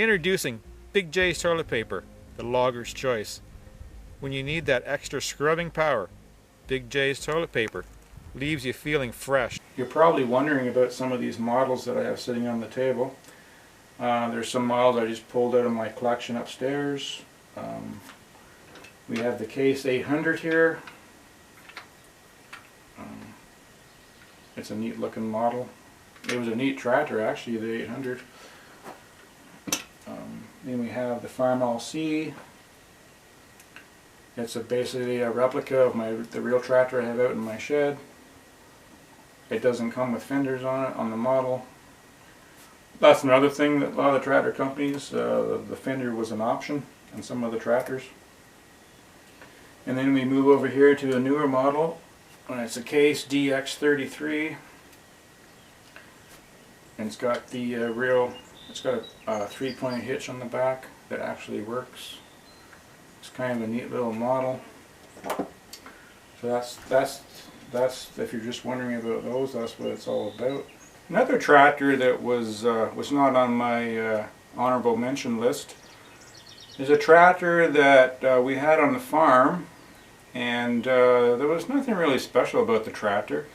Introducing Big J's toilet paper, the logger's choice. When you need that extra scrubbing power, Big J's toilet paper leaves you feeling fresh. You're probably wondering about some of these models that I have sitting on the table. There's some models I just pulled out of my collection upstairs. We have the Case 800 here. It's a neat looking model. It was a neat tractor actually, the 800. Then we have the Farmall C. It's basically a replica of the real tractor I have out in my shed. It doesn't come with fenders on it on the model. That's another thing that a lot of the tractor companies, the fender was an option on some of the tractors. And then we move over here to a newer model. It's a Case DX33. And it's got the it's got a 3-point hitch on the back that actually works. It's kind of a neat little model. So that's if you're just wondering about those, that's what it's all about. Another tractor that was not on my honorable mention list is a tractor that we had on the farm, and there was nothing really special about the tractor.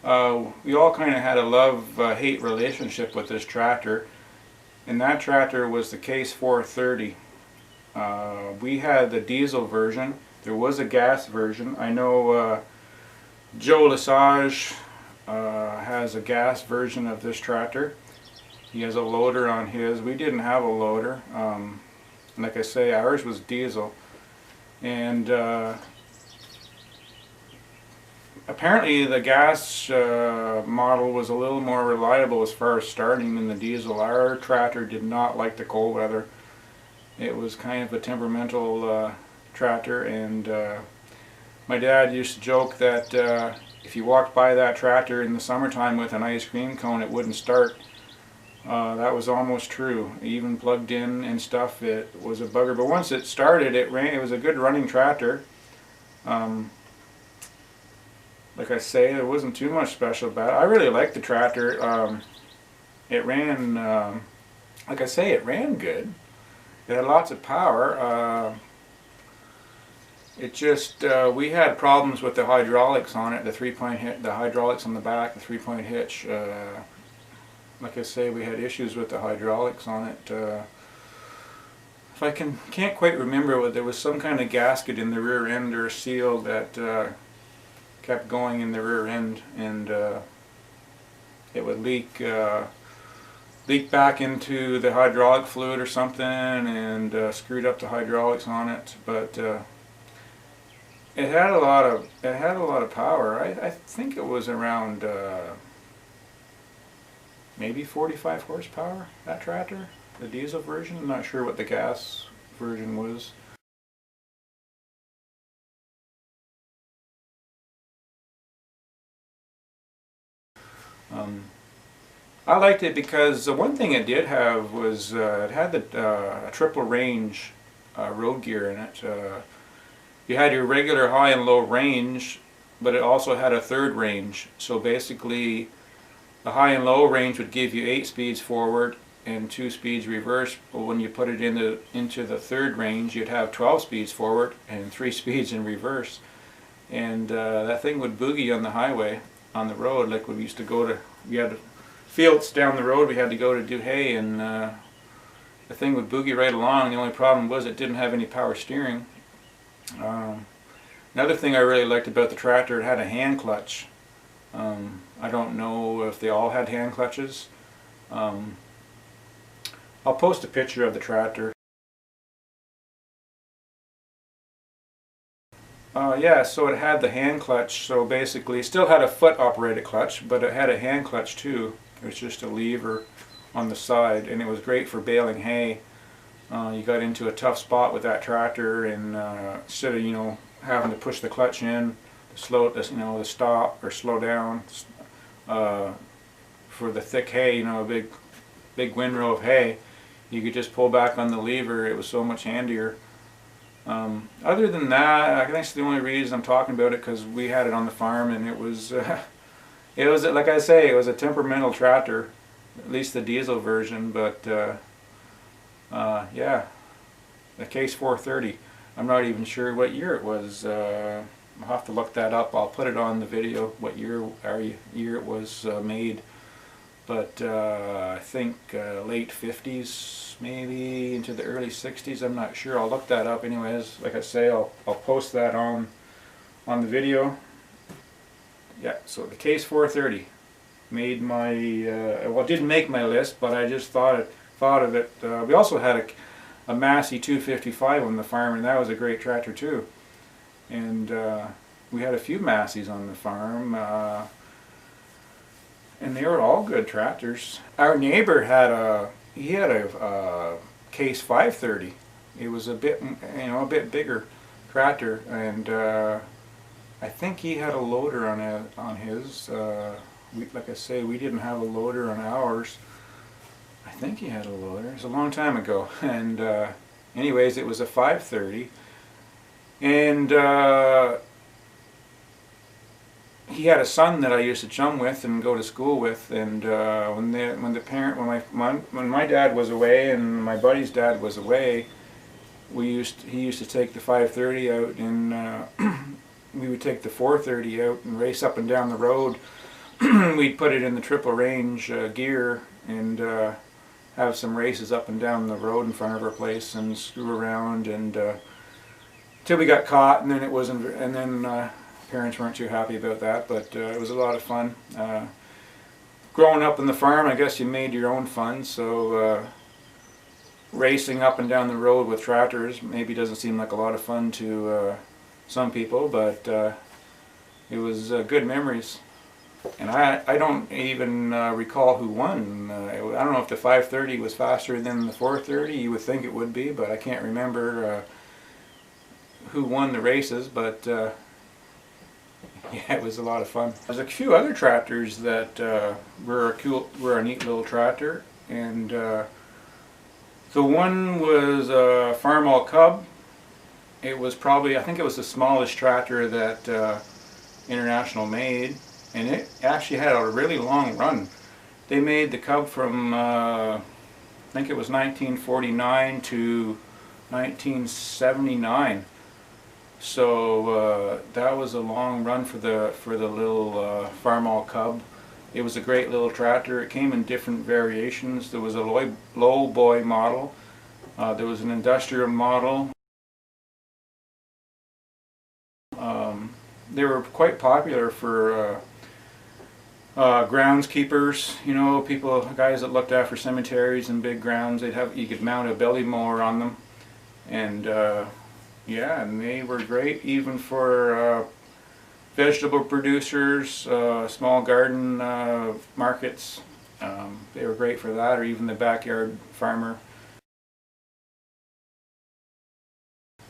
We all kind of had a love-hate relationship with this tractor, and that tractor was the Case 430. We had the diesel version. There was a gas version. I know Joe Lesage has a gas version of this tractor. He has a loader on his. We didn't have a loader. Like I say, ours was diesel. And apparently the gas model was a little more reliable as far as starting than the diesel. Our tractor did not like the cold weather. It was kind of a temperamental tractor, and my dad used to joke that if you walked by that tractor in the summertime with an ice cream cone, it wouldn't start. That was almost true. Even plugged in and stuff, it was a bugger. But once it started, it ran. It was a good running tractor. Like I say, there wasn't too much special about it. I really liked the tractor. It ran, like I say, it ran good. It had lots of power. It just, we had problems with the hydraulics on it, the 3-point hitch, the hydraulics on the back, the 3-point hitch. Like I say, we had issues with the hydraulics on it. If I can't quite remember whether there was some kind of gasket in the rear end or a seal that kept going in the rear end, and it would leak back into the hydraulic fluid or something, and screwed up the hydraulics on it. But it had a lot of power. I think it was around maybe 45 horsepower, that tractor, the diesel version. I'm not sure what the gas version was. I liked it because the one thing it did have was it had a triple range road gear in it. You had your regular high and low range, but it also had a third range. So basically the high and low range would give you 8 speeds forward and 2 speeds reverse, but when you put it into the third range, you'd have 12 speeds forward and 3 speeds in reverse. And that thing would boogie on the highway, on the road, like we used to go to. We had fields down the road we had to go to do hay, and the thing would boogie right along. The only problem was it didn't have any power steering. Another thing I really liked about the tractor, it had a hand clutch. I don't know if they all had hand clutches. I'll post a picture of the tractor. Yeah, so it had the hand clutch, so basically it still had a foot operated clutch, but it had a hand clutch too. It was just a lever on the side, and it was great for baling hay. You got into a tough spot with that tractor, and instead of having to push the clutch in to slow to stop or slow down for the thick hay, a big windrow of hay, you could just pull back on the lever. It was so much handier. Other than that, I guess the only reason I'm talking about it because we had it on the farm, and it was like I say, it was a temperamental tractor, at least the diesel version. But Yeah, the Case 430. I'm not even sure what year it was. I'll have to look that up. I'll put it on the video what year it was made. But I think late 50s, maybe into the early 60s. I'm not sure. I'll look that up anyways. Like I say, I'll post that on the video. Yeah, so the Case 430 made my well, it didn't make my list, but I just thought of it. We also had a Massey 255 on the farm, and that was a great tractor too. And we had a few Masseys on the farm, and they were all good tractors. Our neighbor had a Case 530. It was a bit, a bit bigger tractor, and I think he had a loader on his. Like I say, we didn't have a loader on ours. I think he had a loader. It was a long time ago, and anyways, it was a 530, and he had a son that I used to chum with and go to school with, and when my dad was away and my buddy's dad was away, he used to take the 530 out, and we would take the 430 out and race up and down the road. We'd put it in the triple range gear and have some races up and down the road in front of our place and screw around, and till we got caught, and then it wasn't, and then parents weren't too happy about that, but it was a lot of fun. Growing up in the farm, I guess you made your own fun, so racing up and down the road with tractors maybe doesn't seem like a lot of fun to some people, but it was good memories. And I don't even recall who won. I don't know if the 530 was faster than the 430. You would think it would be, but I can't remember who won the races, but yeah, it was a lot of fun. There's a few other tractors that were a neat little tractor, and the one was a Farmall Cub. It was probably, I think it was the smallest tractor that International made, and it actually had a really long run. They made the Cub from I think it was 1949 to 1979. So that was a long run for the little Farmall Cub. It was a great little tractor. It came in different variations. There was a low boy model. There was an industrial model. They were quite popular for groundskeepers. You know, guys that looked after cemeteries and big grounds. You could mount a belly mower on them, and yeah, and they were great even for vegetable producers, small garden markets. They were great for that, or even the backyard farmer,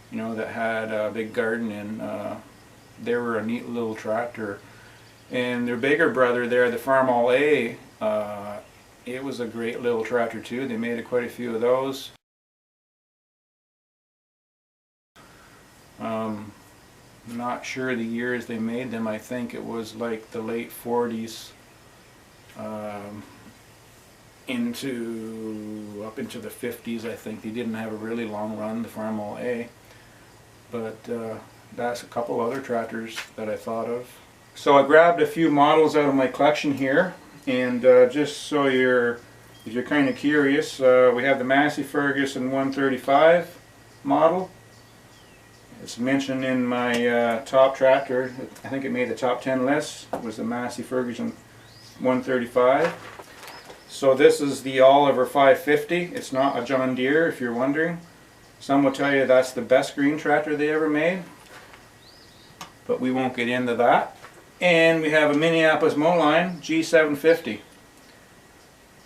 you know, that had a big garden, and they were a neat little tractor. And their bigger brother there, the Farmall A, it was a great little tractor too. They made quite a few of those. Not sure the years they made them. I think it was like the late 40s up into the 50s. I think they didn't have a really long run, the Farmall A, but that's a couple other tractors that I thought of. So I grabbed a few models out of my collection here, and just so if you're kind of curious, we have the Massey Ferguson 135 model. It's mentioned in my top tractor. I think it made the top 10 list. It was the Massey Ferguson 135. So this is the Oliver 550. It's not a John Deere, if you're wondering. Some will tell you that's the best green tractor they ever made, but we won't get into that. And we have a Minneapolis Mowline G750.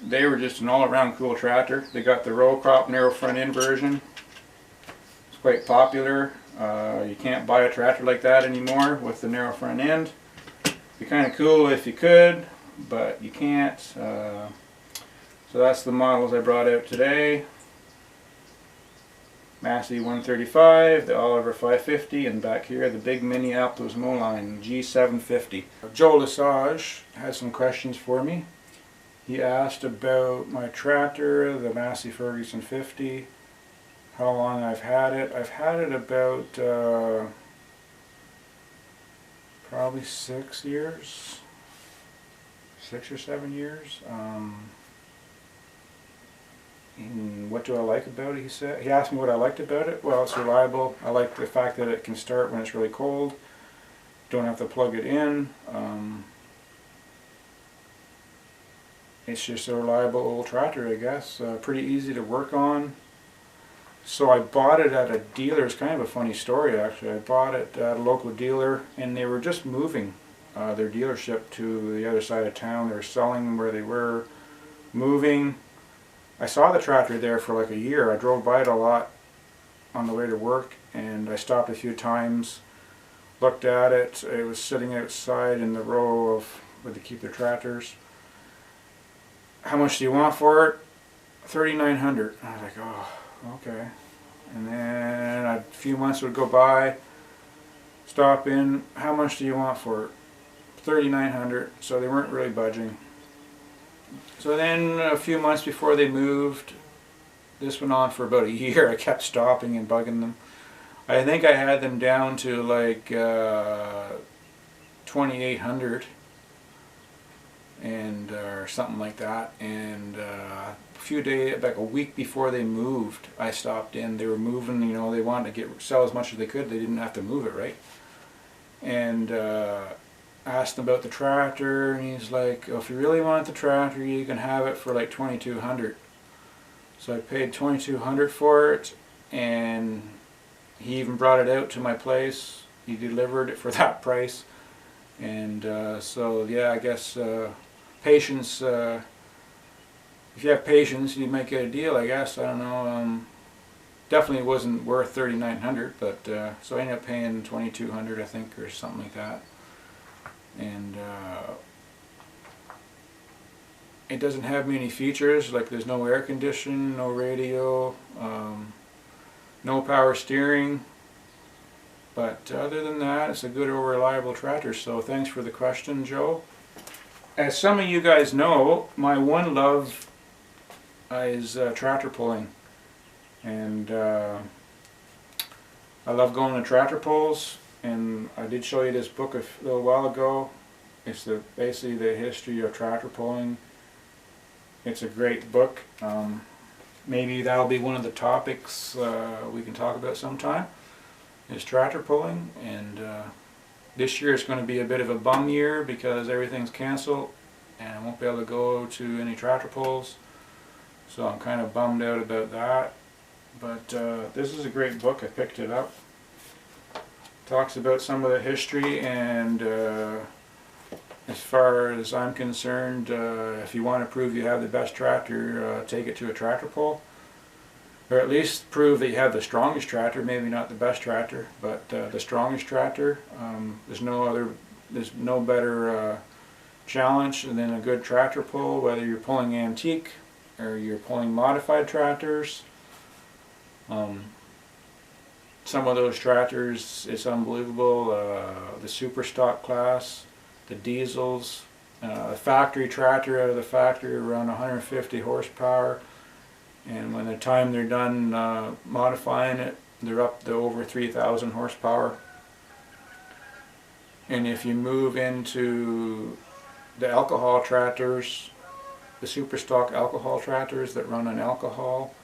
They were just an all-around cool tractor. They got the row crop narrow front end version. It's quite popular. You can't buy a tractor like that anymore with the narrow front end. It'd be kind of cool if you could, but you can't. So that's the models I brought out today. Massey 135, the Oliver 550, and back here the big Minneapolis Mowline G750. Joe Lesage has some questions for me. He asked about my tractor, the Massey Ferguson 50. how long I've had it. I've had it about probably 6 years, 6 or 7 years. And what do I like about it? He asked me what I liked about it. Well, it's reliable. I like the fact that it can start when it's really cold. Don't have to plug it in. It's just a reliable old tractor, I guess. Pretty easy to work on. So I bought it at a dealer. It's kind of a funny story, actually. I bought it at a local dealer, and they were just moving their dealership to the other side of town. They were selling where they were, moving. I saw the tractor there for like a year. I drove by it a lot on the way to work, and I stopped a few times, looked at it. It was sitting outside in the row of where they keep their tractors. How much do you want for it? $3,900. I was like, oh, okay. And then a few months would go by, stop in, how much do you want for it? $3,900. So they weren't really budging. So then a few months before they moved, this went on for about a year. I kept stopping and bugging them. I think I had them down to like $2,800 and or something like that. And a few days, like a week before they moved, I stopped in. They were moving, you know, they wanted to sell as much as they could. They didn't have to move it, right? And asked him about the tractor, and he's like, oh, if you really want the tractor, you can have it for like $2,200. So I paid $2,200 for it, and he even brought it out to my place. He delivered it for that price. And so yeah, I guess patience, if you have patience, you might get a deal, I guess. I don't know. Definitely wasn't worth $3,900, but so I ended up paying $2,200, I think, or something like that. And it doesn't have many features, like there's no air conditioning, no radio, no power steering. But other than that, it's a good or reliable tractor. So thanks for the question, Joe. As some of you guys know, my one love is tractor pulling. And I love going to tractor pulls. And I did show you this book a little while ago. It's basically the history of tractor pulling. It's a great book. Maybe that'll be one of the topics we can talk about sometime, is tractor pulling. And this year is going to be a bit of a bum year because everything's canceled and I won't be able to go to any tractor pulls. So I'm kind of bummed out about that. But this is a great book. I picked it up. Talks about some of the history, and as far as I'm concerned, if you want to prove you have the best tractor, take it to a tractor pull, or at least prove that you have the strongest tractor. Maybe not the best tractor, but the strongest tractor. There's no better challenge than a good tractor pull, whether you're pulling antique or you're pulling modified tractors. Some of those tractors, it's unbelievable. The super stock class, the diesels, a factory tractor out of the factory around 150 horsepower, and when the time they're done modifying it, they're up to over 3,000 horsepower. And if you move into the alcohol tractors, the super stock alcohol tractors that run on alcohol,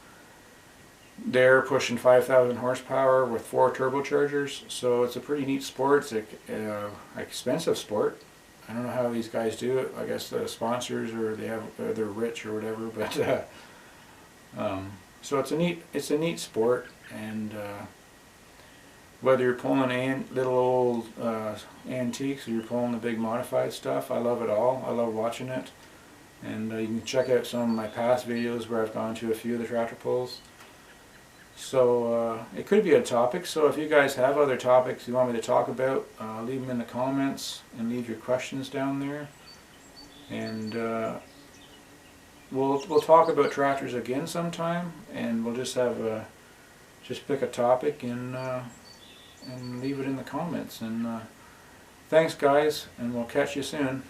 they're pushing 5,000 horsepower with 4 turbochargers. So it's a pretty neat sport. It's an expensive sport. I don't know how these guys do it. I guess the sponsors, or they're rich or whatever. But so it's a neat sport. And whether you're pulling little old antiques or you're pulling the big modified stuff, I love it all. I love watching it. And you can check out some of my past videos where I've gone to a few of the tractor pulls. So it could be a topic. So if you guys have other topics you want me to talk about, leave them in the comments and leave your questions down there. And we'll talk about tractors again sometime, and we'll just have just pick a topic and leave it in the comments. And thanks guys, and we'll catch you soon.